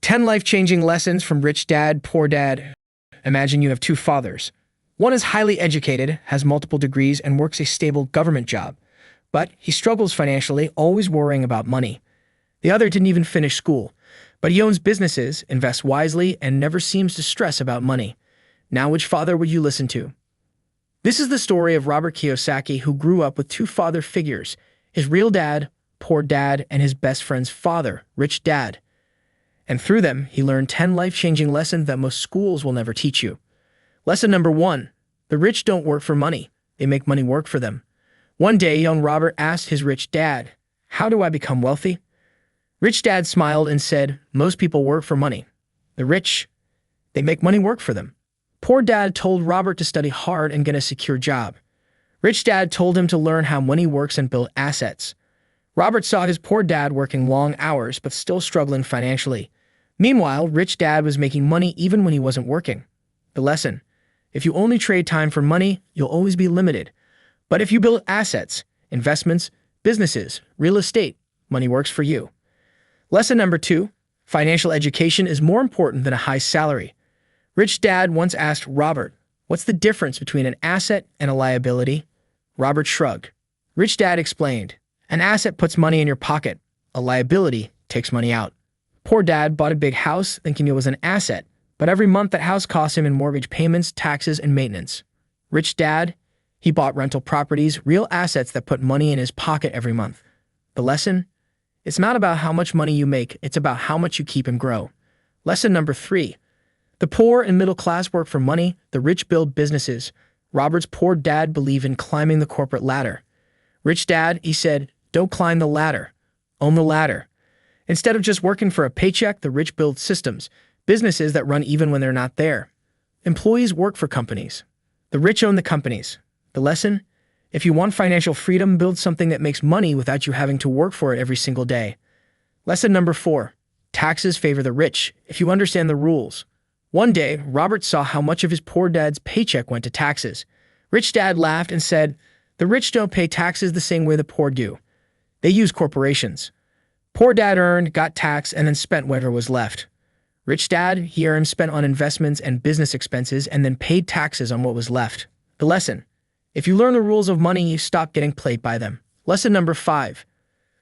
10 life-changing lessons from Rich Dad, Poor Dad. Imagine you have two fathers. One is highly educated, has multiple degrees, and works a stable government job. But he struggles financially, always worrying about money. The other didn't even finish school, but he owns businesses, invests wisely, and never seems to stress about money. Now, which father would you listen to? This is the story of Robert Kiyosaki, who grew up with two father figures, his real dad, Poor Dad, and his best friend's father, Rich Dad. And through them, he learned 10 life-changing lessons that most schools will never teach you. Lesson number 1, the rich don't work for money. They make money work for them. One day, young Robert asked his rich dad, "How do I become wealthy?" Rich Dad smiled and said, "Most people work for money. The rich, they make money work for them." Poor Dad told Robert to study hard and get a secure job. Rich Dad told him to learn how money works and build assets. Robert saw his poor dad working long hours but still struggling financially. Meanwhile, Rich Dad was making money even when he wasn't working. The lesson: if you only trade time for money, you'll always be limited. But if you build assets, investments, businesses, real estate, money works for you. Lesson number 2, financial education is more important than a high salary. Rich Dad once asked Robert, "What's the difference between an asset and a liability?" Robert shrugged. Rich Dad explained, "An asset puts money in your pocket. A liability takes money out." Poor Dad bought a big house thinking it was an asset, but every month that house cost him in mortgage payments, taxes, and maintenance. Rich Dad, he bought rental properties, real assets that put money in his pocket every month. The lesson? It's not about how much money you make, it's about how much you keep and grow. Lesson number 3. The poor and middle class work for money, the rich build businesses. Robert's poor dad believed in climbing the corporate ladder. Rich Dad, he said, "Don't climb the ladder, own the ladder." Instead of just working for a paycheck, the rich build systems, businesses that run even when they're not there. Employees work for companies. The rich own the companies. The lesson? If you want financial freedom, build something that makes money without you having to work for it every single day. Lesson number 4. Taxes favor the rich if you understand the rules. One day, Robert saw how much of his poor dad's paycheck went to taxes. Rich Dad laughed and said, "The rich don't pay taxes the same way the poor do. They use corporations." Poor Dad earned, got taxed, and then spent whatever was left. Rich Dad, he earned, spent on investments and business expenses, and then paid taxes on what was left. The lesson: if you learn the rules of money, you stop getting played by them. Lesson number 5.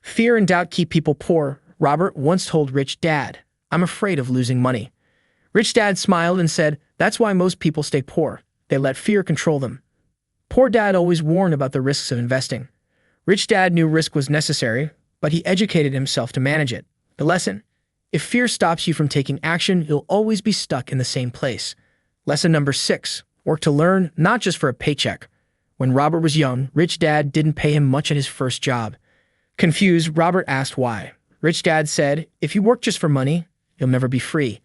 Fear and doubt keep people poor. Robert once told Rich Dad, "I'm afraid of losing money." Rich Dad smiled and said, "That's why most people stay poor. They let fear control them." Poor Dad always warned about the risks of investing. Rich Dad knew risk was necessary, but he educated himself to manage it. The lesson: if fear stops you from taking action, you'll always be stuck in the same place. Lesson number 6. Work to learn, not just for a paycheck. When Robert was young, Rich Dad didn't pay him much at his first job. Confused, Robert asked why. Rich Dad said, "If you work just for money, you'll never be free.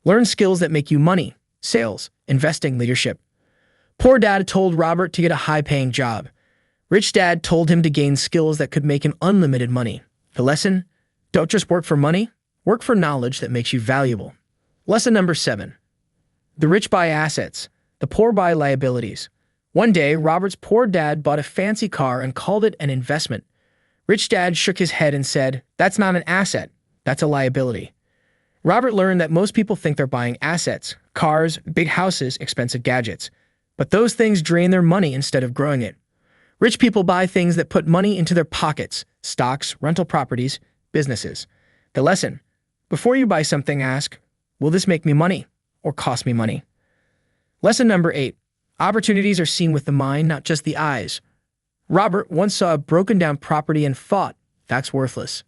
Learn skills that make you money: sales, investing, leadership." Poor Dad told Robert to get a high-paying job. Rich Dad told him to gain skills that could make him unlimited money. The lesson? Don't just work for money, work for knowledge that makes you valuable. Lesson number 7. The rich buy assets, the poor buy liabilities. One day, Robert's poor dad bought a fancy car and called it an investment. Rich Dad shook his head and said, "That's not an asset, that's a liability." Robert learned that most people think they're buying assets: cars, big houses, expensive gadgets. But those things drain their money instead of growing it. Rich people buy things that put money into their pockets: stocks, rental properties, businesses. The lesson: before you buy something, ask, will this make me money or cost me money? Lesson number 8. Opportunities are seen with the mind, not just the eyes. Robert once saw a broken down property and thought, "That's worthless."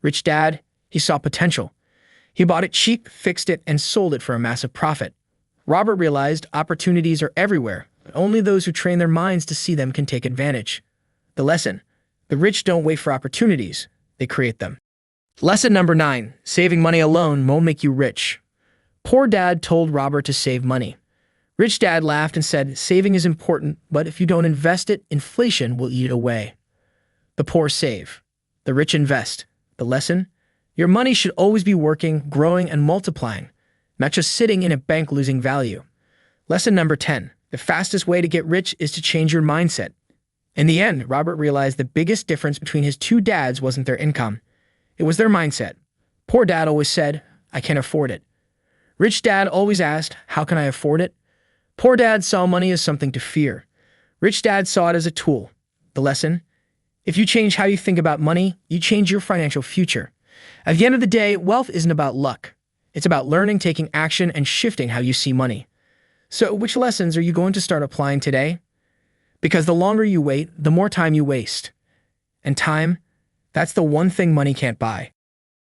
Rich Dad, he saw potential. He bought it cheap, fixed it, and sold it for a massive profit. Robert realized opportunities are everywhere, but only those who train their minds to see them can take advantage. The lesson: the rich don't wait for opportunities, they create them. Lesson number 9. Saving money alone won't make you rich. Poor Dad told Robert to save money. Rich Dad laughed and said, "Saving is important, but if you don't invest it, inflation will eat it away." The poor save. The rich invest. The lesson: your money should always be working, growing, and multiplying, not just sitting in a bank losing value. Lesson number 10. The fastest way to get rich is to change your mindset. In the end, Robert realized the biggest difference between his two dads wasn't their income. It was their mindset. Poor Dad always said, I can't afford it. Rich Dad always asked, how can I afford it? Poor Dad saw money as something to fear. Rich Dad saw it as a tool. The lesson? If you change how you think about money, you change your financial future. At the end of the day, wealth isn't about luck. It's about learning, taking action, and shifting how you see money. So, which lessons are you going to start applying today? Because the longer you wait, the more time you waste. And time, that's the one thing money can't buy.